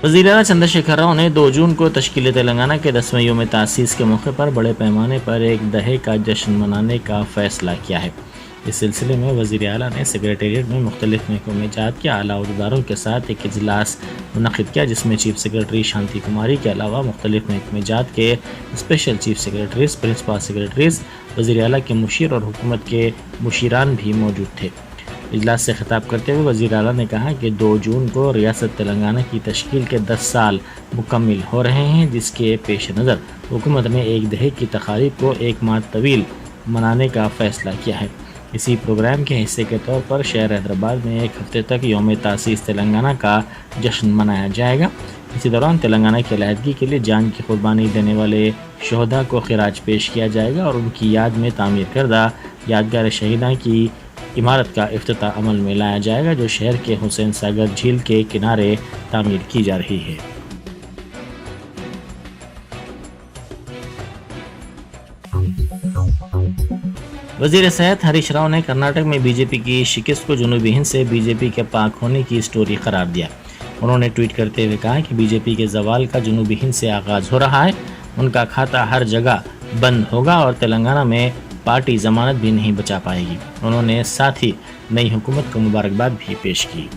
وزیر اعلیٰ چندر شیکھر راؤ نے 2 جون کو تشکیل تلنگانہ کے 10ویں یوم تاسیس کے موقع پر بڑے پیمانے پر ایک دہے کا جشن منانے کا فیصلہ کیا ہے۔ اس سلسلے میں وزیر اعلیٰ نے سیکریٹریٹ میں مختلف محکمہ جات کے اعلیٰ عہدیداروں کے ساتھ ایک اجلاس منعقد کیا، جس میں چیف سیکریٹری شانتی کماری کے علاوہ مختلف محکمہ جات کے special chief secretaries, principal secretaries, وزیر اعلیٰ کے مشیر اور حکومت کے مشیران بھی موجود تھے۔ اجلاس سے خطاب کرتے ہوئے وزیر اعلیٰ نے کہا کہ 2 جون کو ریاست تلنگانہ کی تشکیل کے 10 سال مکمل ہو رہے ہیں، جس کے پیش نظر حکومت نے ایک دہے کی تقاریب کو 1 ماہ طویل منانے کا فیصلہ کیا ہے۔ اسی پروگرام کے حصے کے طور پر شہر حیدرآباد میں 1 ہفتے تک یوم تاسیس تلنگانہ کا جشن منایا جائے گا۔ اسی دوران تلنگانہ کی علیحدگی کے لیے جان کی قربانی دینے والے شہداء کو خراج پیش کیا جائے گا اور ان کی یاد میں تعمیر کردہ یادگار شہیداں کی عمارت کا افتتاح عمل میں لایا جائے گا، جو شہر کے حسین ساگر جھیل کے کنارے تعمیر کی جا رہی ہے۔ وزیر صحت ہریش راؤ نے کرناٹک میں بی جے پی کی شکست کو جنوبی ہند سے بی جے پی کے پاک ہونے کی سٹوری قرار دیا۔ انہوں نے ٹویٹ کرتے ہوئے کہا کہ بی جے پی کے زوال کا جنوبی ہند سے آغاز ہو رہا ہے، ان کا کھاتا ہر جگہ بند ہوگا اور تلنگانہ میں پارٹی ضمانت بھی نہیں بچا پائے گی۔ انہوں نے ساتھ ہی نئی حکومت کو مبارکباد بھی پیش کی۔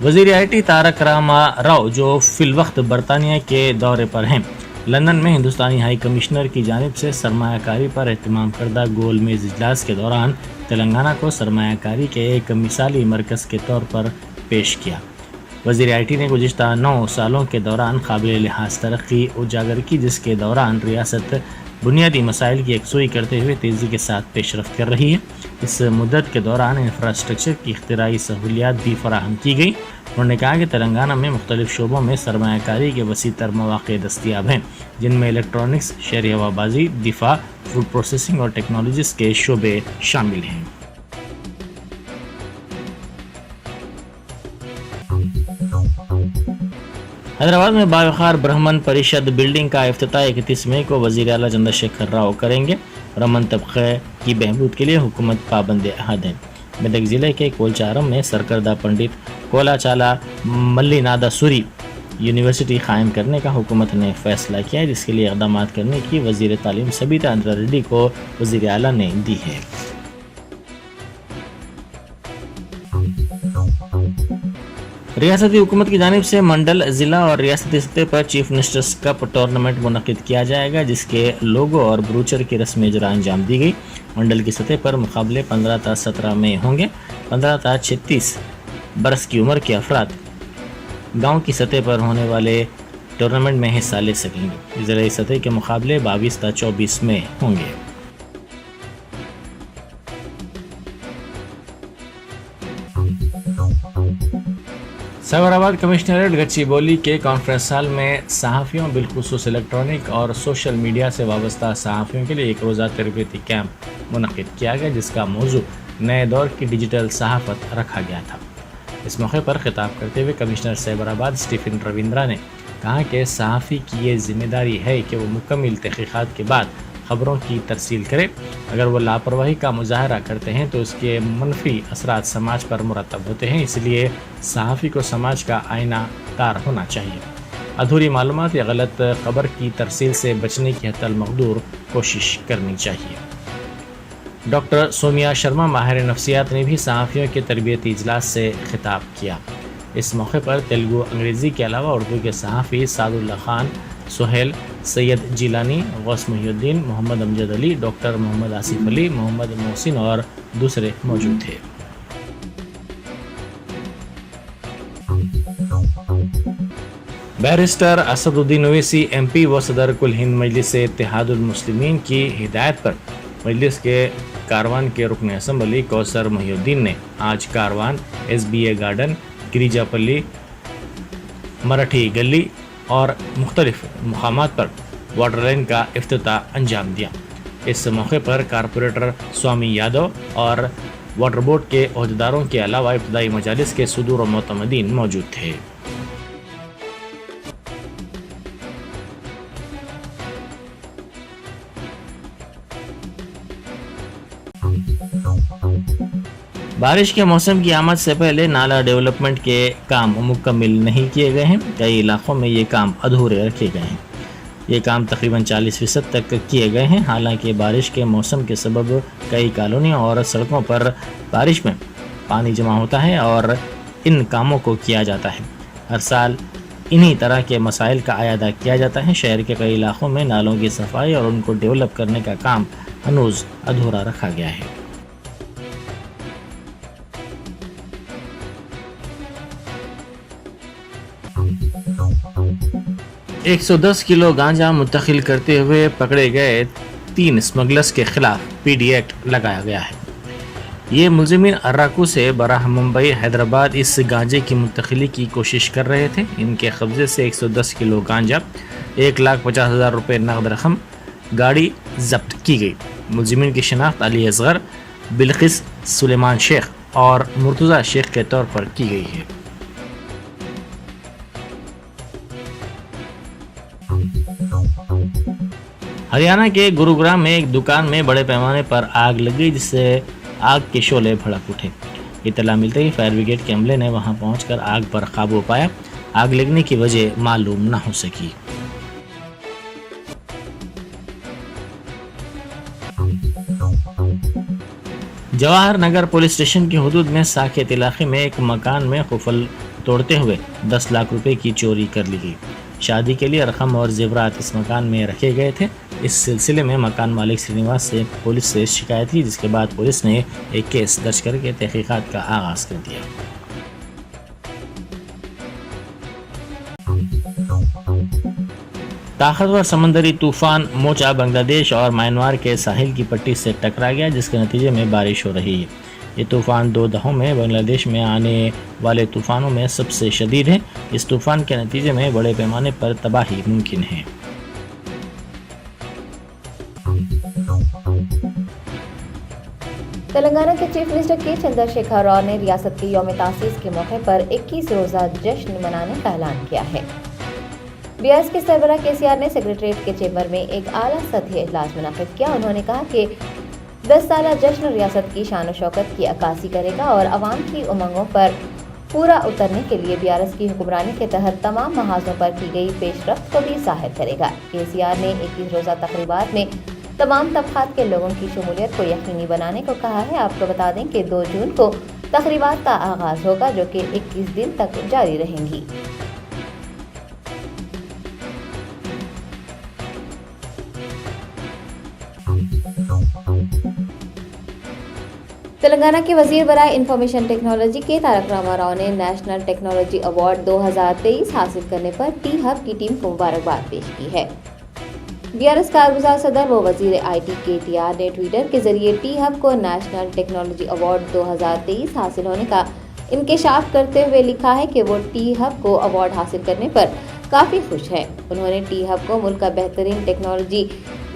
وزیر آئی ٹی تارک راما راؤ، جو فی الوقت برطانیہ کے دورے پر ہیں، لندن میں ہندوستانی ہائی کمشنر کی جانب سے سرمایہ کاری پر اہتمام کردہ گول میز اجلاس کے دوران تلنگانہ کو سرمایہ کاری کے ایک مثالی مرکز کے طور پر پیش کیا۔ وزیر آئی ٹی نے گزشتہ 9 سالوں کے دوران قابل لحاظ ترقی اجاگر کی، جس کے دوران ریاست بنیادی مسائل کی یکسوئی کرتے ہوئے تیزی کے ساتھ پیش رفت کر رہی ہے۔ اس مدت کے دوران انفراسٹرکچر کی اختراعی سہولیات بھی فراہم کی گئی۔ انہوں نے کہا کہ تلنگانہ میں مختلف شعبوں میں سرمایہ کاری کے وسیع تر مواقع دستیاب ہیں، جن میں الیکٹرانکس، شہری ہوا بازی، دفاع، فوڈ پروسیسنگ اور ٹیکنالوجیز کے شعبے شامل ہیں۔ حیدرآباد میں باوقار برہمن پریشد بلڈنگ کا افتتاح 31 مئی کو وزیر اعلیٰ چندر شیکھر راؤ کریں گے۔ برہمن طبقے کی بہبود کے لیے حکومت پابند عہد ہے۔ میدک ضلع کے کولچارم میں سرکردہ پنڈت کولاچالا ملی نادا سوری یونیورسٹی قائم کرنے کا حکومت نے فیصلہ کیا ہے، جس کے لیے اقدامات کرنے کی وزیر تعلیم سبیتا اندرا ریڈی کو وزیر اعلیٰ نے دی ہے۔ ریاستی حکومت کی جانب سے منڈل، ضلع اور ریاستی سطح پر چیف منسٹرز کپ ٹورنامنٹ منعقد کیا جائے گا، جس کے لوگو اور بروچر کی رسم اجرا انجام دی گئی۔ منڈل کی سطح پر مقابلے 15 تا 17 میں ہوں گے۔ 15 تا 36 برس کی عمر کے افراد گاؤں کی سطح پر ہونے والے ٹورنامنٹ میں حصہ لے سکیں گے۔ ضلعی سطح کے مقابلے 22 تا 24 میں ہوں گے۔ سائبر آباد کمشنریٹ گچی بولی کے کانفرنس ہال میں صحافیوں بالخصوص الیکٹرانک اور سوشل میڈیا سے وابستہ صحافیوں کے لیے ایک روزہ تربیتی کیمپ منعقد کیا گیا، جس کا موضوع نئے دور کی ڈیجیٹل صحافت رکھا گیا تھا۔ اس موقع پر خطاب کرتے ہوئے کمشنر سائبر آباد اسٹیفن رویندرا نے کہا کہ صحافی کی یہ ذمہ داری ہے کہ وہ مکمل تحقیقات کے بعد خبروں کی ترسیل کرے۔ اگر وہ لاپرواہی کا مظاہرہ کرتے ہیں تو اس کے منفی اثرات سماج پر مرتب ہوتے ہیں، اس لیے صحافی کو سماج کا آئینہ دار ہونا چاہیے۔ ادھوری معلومات یا غلط خبر کی ترسیل سے بچنے کی حتی المقدور کوشش کرنی چاہیے۔ ڈاکٹر سومیا شرما، ماہر نفسیات، نے بھی صحافیوں کے تربیتی اجلاس سے خطاب کیا۔ اس موقع پر تیلگو، انگریزی کے علاوہ اردو کے صحافی سعد اللہ خان، سہیل، سید جیلانی، غوث محی الدین، محمد امجد علی، ڈاکٹر محمد آصف علی، محمد محسن اور دوسرے موجود تھے۔ بیرسٹر اسد الدین اویسی، ایم پی و صدر کل ہند مجلس اتحاد المسلمین کی ہدایت پر مجلس کے کاروان کے رکن اسمبلی کوثر محی الدین نے آج کاروان، ایس بی اے گارڈن، گریجا پلی، مراٹھی گلی اور مختلف مقامات پر واٹر لائن کا افتتاح انجام دیا۔ اس موقع پر کارپوریٹر سوامی یادو اور واٹر بورڈ کے عہدیداروں کے علاوہ ابتدائی مجالس کے صدور و معتمدین موجود تھے۔ بارش کے موسم کی آمد سے پہلے نالا ڈیولپمنٹ کے کام مکمل نہیں کیے گئے ہیں، کئی علاقوں میں یہ کام ادھورے رکھے گئے ہیں۔ یہ کام تقریباً 40% تک کیے گئے ہیں، حالانکہ بارش کے موسم کے سبب کئی کالونیوں اور سڑکوں پر بارش میں پانی جمع ہوتا ہے اور ان کاموں کو کیا جاتا ہے۔ ہر سال انہی طرح کے مسائل کا اعادہ کیا جاتا ہے۔ شہر کے کئی علاقوں میں نالوں کی صفائی اور ان کو ڈیولپ کرنے کا کام ہنوز ادھورا رکھا گیا ہے۔ 110 کلو گانجا منتقل کرتے ہوئے پکڑے گئے 3 اسمگلرز کے خلاف PD ایکٹ لگایا گیا ہے۔ یہ ملزمین اراکو سے براہ ممبئی حیدرآباد اس گانجے کی منتقلی کی کوشش کر رہے تھے۔ ان کے قبضے سے 110 کلو گانجا، 1,50,000 روپے نقد رقم، گاڑی ضبط کی گئی۔ ملزمین کی شناخت علی اصغر، بلقیس سلیمان شیخ اور مرتضی شیخ کے طور پر کی گئی ہے۔ ہریانہ کے گروگرام میں ایک دکان میں بڑے پیمانے پر آگ لگ گئی، جس سے آگ کے شعلے بھڑک اٹھے۔ اطلاع ملتے ہی فائر بریگیڈ کے عملے نے وہاں پہنچ کر آگ پر قابو پایا۔ آگ لگنے کی وجہ معلوم نہ ہو سکی۔ جواہر نگر پولیس اسٹیشن کی حدود میں ساکھیت علاقے میں ایک مکان میں قفل توڑتے ہوئے 10 لاکھ روپے کی چوری کر لی گئی۔ شادی کے لیے رقم اور زیورات اس مکان میں رکھے گئے تھے۔ اس سلسلے میں مکان مالک سرینواس سے پولیس سے شکایت کی، جس کے بعد پولیس نے ایک کیس درج کر کے تحقیقات کا آغاز کر دیا۔ طاقتور سمندری طوفان موچا بنگلہ دیش اور میانمار کے ساحل کی پٹی سے ٹکرا گیا، جس کے نتیجے میں بارش ہو رہی ہے۔ یہ طوفان 2 دہوں میں بنگلہ دیش میں آنے والے طوفانوں میں سب سے شدید ہے۔ اس طوفان کے نتیجے میں بڑے پیمانے پر تباہی ممکن ہے۔ تلنگانہ کے چیف منسٹر کے چندر شیکھر راؤ نے ریاست کے یوم تاسیس کے موقع پر 21 روزہ جشن منانے کا اعلان کیا ہے۔ BRS کے سربراہ KCR نے سیکریٹریٹ کے چیمبر میں ایک اعلیٰ سطحی اجلاس منعقد کیا۔ انہوں نے کہا کہ 10 سالہ جشن ریاست کی شان و شوکت کی عکاسی کرے گا اور عوام کی امنگوں پر پورا اترنے کے لیے BRS کی حکمرانی کے تحت تمام محاذوں پر کی گئی پیش رفت کو بھی ظاہر کرے گا۔ KCR نے 21 روزہ تقریبات میں تمام طبقات کے لوگوں کی شمولیت کو یقینی بنانے کو کہا ہے۔ آپ کو بتا دیں کہ 2 جون کو تقریبات کا آغاز ہوگا، جو کہ 21 دن تک جاری رہیں گی۔ تلنگانہ کے وزیر برائے انفارمیشن ٹیکنالوجی کے تارک راما راؤ نے نیشنل ٹیکنالوجی ایوارڈ 2023 حاصل کرنے پر ٹی ہب کی ٹیم کو مبارکباد پیش کی ہے۔ BRS کارگزار صدر و وزیر IT KTR نے ٹویٹر کے ذریعے ٹی ہب کو نیشنل ٹیکنالوجی ایوارڈ 2023 حاصل ہونے کا انکشاف کرتے ہوئے لکھا ہے کہ وہ ٹی ہب کو ایوارڈ حاصل کرنے پر کافی خوش ہیں۔ انہوں نے ٹی ہب کو ملک کا بہترین ٹیکنالوجی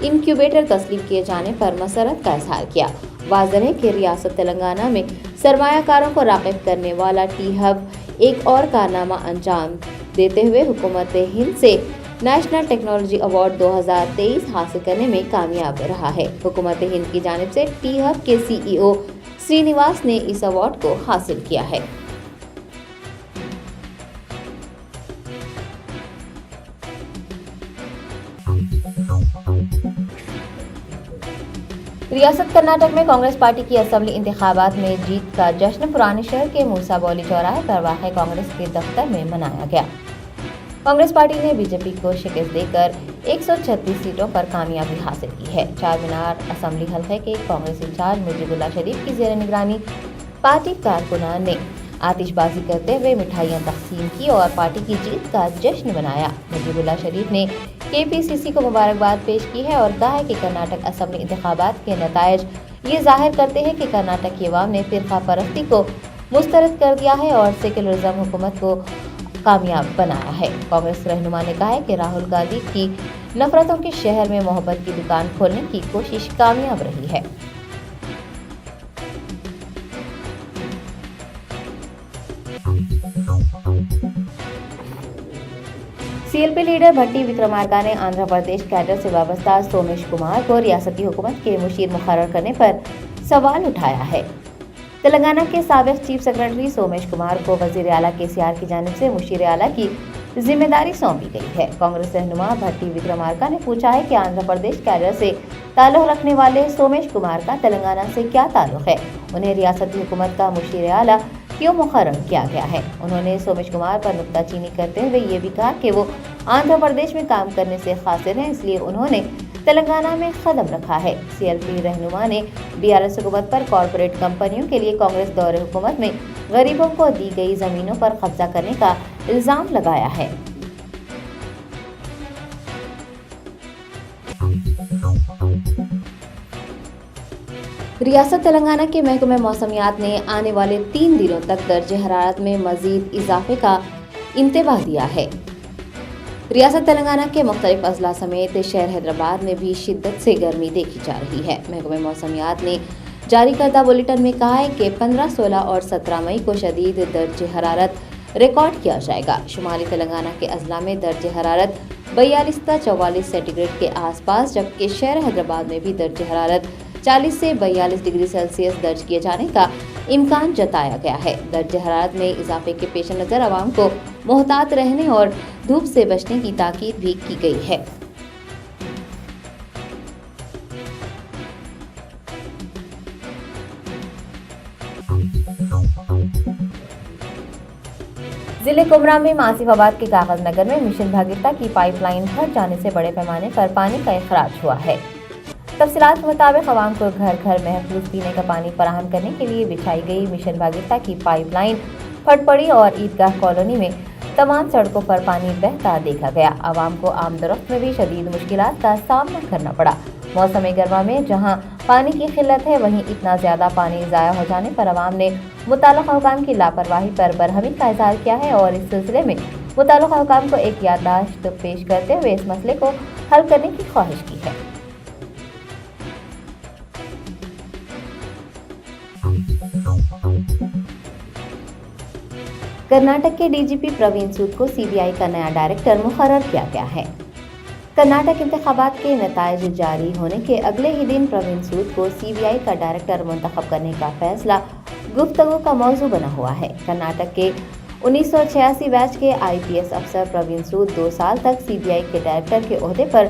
انکیوبیٹر تسلیم کیے جانے پر مسرت کا اظہار کیا۔ واضح ہے کہ ریاست تلنگانہ میں سرمایہ کاروں کو راغب کرنے والا ٹی ہب ایک اور کارنامہ انجام دیتے ہوئے حکومت ہند سے نیشنل ٹیکنالوجی ایوارڈ 2023 حاصل کرنے میں کامیاب رہا ہے۔ حکومت ہند کی جانب سے ٹی ہب کے CEO سرینواس نے اس ایوارڈ کو حاصل کیا ہے۔ ریاست کرناٹک میں کانگریس پارٹی کی اسمبلی انتخابات میں جیت کا جشن پرانے شہر کے موسا بولی چوراہے پر واقع کانگریس کے دفتر میں منایا گیا۔ کانگریس پارٹی نے BJP کو شکست دے کر 136 سیٹوں پر کامیابی حاصل کی ہے۔ چار مینار اسمبلی حلقے کے کانگریس انچارج مجیب اللہ شریف کی زیر نگرانی پارٹی کارکنان نے آتش بازی کرتے ہوئے مٹھائیاں تقسیم کی اور پارٹی کی جیت کا جشن منایا۔ مجیب اللہ شریف نے KPCC کو مبارکباد پیش کی ہے اور کہا ہے کہ کرناٹک اسمبلی انتخابات کے نتائج یہ ظاہر کرتے ہیں کہ کرناٹک کی عوام نے فرقہ پرستی کو مسترد کر دیا ہے اور سیکولرزم حکومت کو کامیاب بنایا ہے۔ کانگریس رہنما نے کہا ہے کہ راہل گاندھی کی نفرتوں کے شہر میں محبت کی دکان کھولنے کی کوشش کامیاب رہی ہے۔ CLP لیڈر بھٹی وکرمارکا نے آندھرا پردیش کیڈر سے وابستہ سومیش کمار کو ریاستی حکومت کے مشیر مقرر کرنے پر سوال اٹھایا ہے۔ تلنگانہ کے سابق چیف سیکرٹری سومیش کمار کو وزیر اعلیٰ KCR کی جانب سے مشیر اعلیٰ کی ذمہ داری سونپی گئی ہے۔ کانگریس رہنما بھٹی وکرمارکا نے پوچھا ہے کہ آندھرا پردیش کیڈر سے تعلق رکھنے والے سومیش کمار کا تلنگانہ سے کیا تعلق ہے، انہیں ریاستی حکومت کا مشیر اعلیٰ کیوں مقرر کیا گیا ہے۔ انہوں نے سومیش کمار پر نکتہ چینی کرتے ہوئے یہ بھی کہا کہ وہ آندھرا پردیش میں کام کرنے سے قاصر ہیں، اس لیے انہوں نے تلنگانہ میں قدم رکھا ہے۔ CLP رہنما نے BRS حکومت پر کارپوریٹ کمپنیوں کے لیے کانگریس دور حکومت میں غریبوں کو دی گئی زمینوں پر قبضہ کرنے کا الزام لگایا ہے۔ ریاست تلنگانہ کے محکمہ موسمیات نے آنے والے 3 دنوں تک درجہ حرارت میں مزید اضافے کا انتباہ دیا ہے۔ ریاست تلنگانہ کے مختلف اضلاع سمیت شہر حیدرآباد میں بھی شدت سے گرمی دیکھی جا رہی ہے۔ محکمہ موسمیات نے جاری کردہ بلیٹن میں کہا ہے کہ 15، 16 اور 17 مئی کو شدید درجہ حرارت ریکارڈ کیا جائے گا۔ شمالی تلنگانہ کے اضلاع میں درجہ حرارت 42 تا 44 سینٹی گریڈ کے آس پاس، جبکہ شہر حیدرآباد میں بھی درجہ حرارت 40 سے 42 ڈگری سیلسیس درج کیے جانے کا امکان جتایا گیا ہے۔ درجہ حرارت میں اضافے کے پیش نظر عوام کو محتاط رہنے اور دھوپ سے بچنے کی تاکید بھی کی گئی ہے۔ ضلع کمرا میں آصف آباد کے کاغذ نگر میں مشن بھاگیرتا کی پائپ لائن پھٹ جانے سے بڑے پیمانے پر پانی کا اخراج ہوا ہے۔ تفصیلات کے مطابق عوام کو گھر گھر محفوظ پینے کا پانی فراہم کرنے کے لیے بچھائی گئی مشن بھاگیرتا کی پائپ لائن پھٹ پڑی اور عیدگاہ کالونی میں تمام سڑکوں پر پانی بہتا دیکھا گیا۔ عوام کو آمد و رفت میں بھی شدید مشکلات کا سامنا کرنا پڑا۔ موسم گرما میں جہاں پانی کی قلت ہے، وہیں اتنا زیادہ پانی ضائع ہو جانے پر عوام نے متعلقہ حکام کی لاپرواہی پر برہمی کا اظہار کیا ہے اور اس سلسلے میں متعلقہ حکام کو ایک یادداشت پیش کرتے ہوئے اس مسئلے کو حل کرنے کی خواہش کی ہے۔ کرناٹک کے DGP پروین سود کو CBI کا نیا ڈائریکٹر مقرر کیا گیا ہے۔ کرناٹک انتخابات کے نتائج جاری ہونے کے اگلے ہی دن پروین سود کو CBI کا ڈائریکٹر منتخب کرنے کا فیصلہ گفتگو کا موضوع بنا ہوا ہے۔ کرناٹک کے 1986 بیچ کے IPS افسر پروین سود 2 سال تک CBI کے ڈائریکٹر کے عہدے پر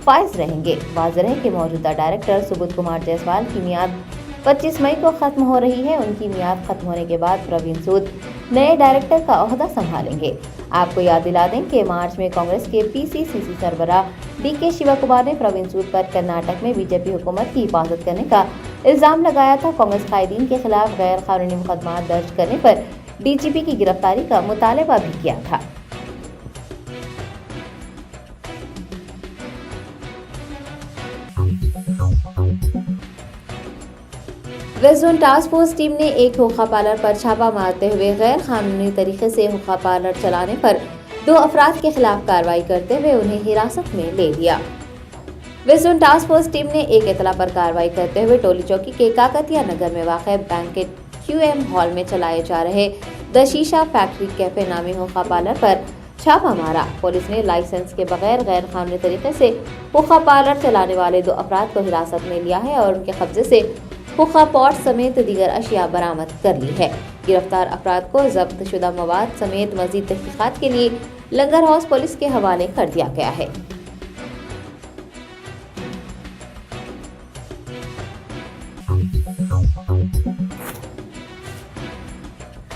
فائز رہیں گے۔ واضح ہے کہ موجودہ ڈائریکٹر سبودھ کمار جیسوال کی میعاد 25 مئی کو ختم ہو رہی ہے۔ ان کی میعاد ختم ہونے کے بعد پروین سود نئے ڈائریکٹر کا عہدہ سنبھالیں گے۔ آپ کو یاد دلا دیں کہ مارچ میں کانگریس کے PCCC سربراہ DK شیوا کمار نے پروین سود پر کرناٹک میں BJP حکومت کی حفاظت کرنے کا الزام لگایا تھا۔ کانگریس قائدین کے خلاف غیر قانونی مقدمات درج کرنے پر DGP کی گرفتاری کا مطالبہ بھی کیا تھا۔ West zone task force team نے ایک حقہ پالر پر چھاپہ مارتے ہوئے غیر قانونی طریقے سے حقہ پالر چلانے پر 2 افراد کے خلاف کارروائی کرتے ہوئے انہیں حراست میں لے لیا۔ West zone task force team نے ایک اطلاع پر کارروائی کرتے ہوئے ٹولی چوکی کے کاکتیہ نگر میں واقع بینکٹ QM ہال میں چلائے جا رہے دی شیشہ فیکٹری کیفے نامی حقہ پالر پر چھاپہ مارا۔ پولیس نے لائسنس کے بغیر غیر قانونی طریقے سے حقہ پالر چلانے والے 2 افراد کو حراست میں لیا ہے اور ان کے قبضے سے حقہ پاٹ سمیت دیگر اشیاء برآمد کر لی ہے۔ گرفتار افراد کو ضبط شدہ مواد سمیت مزید تحقیقات کے لیے لنگر ہاؤس پولیس کے حوالے کر دیا گیا ہے۔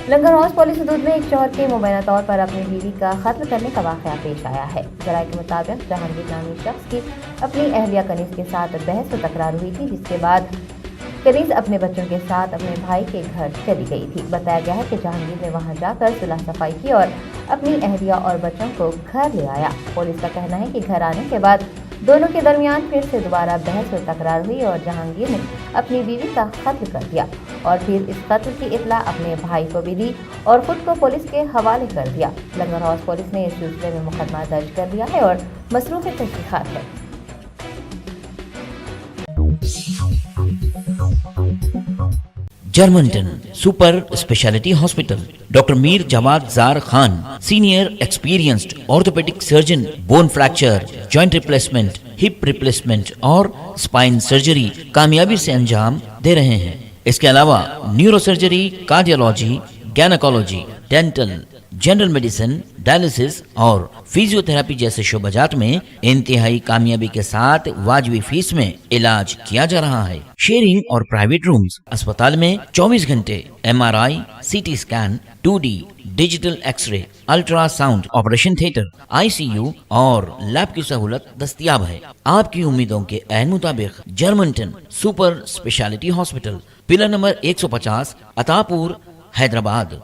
لنگر ہاؤس پولیس حدود میں ایک شوہر کے مبینہ طور پر اپنی بیوی کا قتل کرنے کا واقعہ پیش آیا ہے۔ ذرائع کے مطابق جہانگیر نامی شخص کی اپنی اہلیہ کنیز کے ساتھ بحث و تکرار ہوئی تھی، جس کے بعد کنیز اپنے بچوں کے ساتھ اپنے بھائی کے گھر چلی گئی تھی۔ بتایا گیا ہے کہ جہانگیر نے وہاں جا کر صلح صفائی کی اور اپنی اہلیہ اور بچوں کو گھر لے آیا۔ پولیس کا کہنا ہے کہ گھر آنے کے بعد دونوں کے درمیان پھر سے دوبارہ بحث و تکرار ہوئی اور جہانگیر نے اپنی بیوی کا قتل کر دیا اور پھر اس قتل کی اطلاع اپنے بھائی کو بھی دی اور خود کو پولیس کے حوالے کر دیا۔ لنگر ہاؤس پولیس نے اس سلسلے میں مقدمہ درج کر دیا ہے اور مصروف تحقیقات ہے۔ جرمنٹن super speciality hospital, doctor Mir Jawad Zar Khan, senior experienced orthopaedic surgeon, bone fracture, joint replacement, hip replacement اور اسپائن سرجری کامیابی سے انجام دے رہے ہیں۔ اس کے علاوہ neuro surgery, cardiology, gynaecology, dental, general medicine, dialysis اور فزیو تھراپی جیسے شعبہ جات میں انتہائی کامیابی کے ساتھ واجبی فیس میں علاج کیا جا رہا ہے۔ شیئرنگ اور پرائیویٹ رومز، اسپتال میں 24 گھنٹے MRI، CT scan, 2D digital X ray, ultra sound, operation theatre, ICU اور لیب کی سہولت دستیاب ہے۔ آپ کی امیدوں کے عین مطابق جرمنٹن super speciality hospital, pillar number 150، عطا پور، حیدرآباد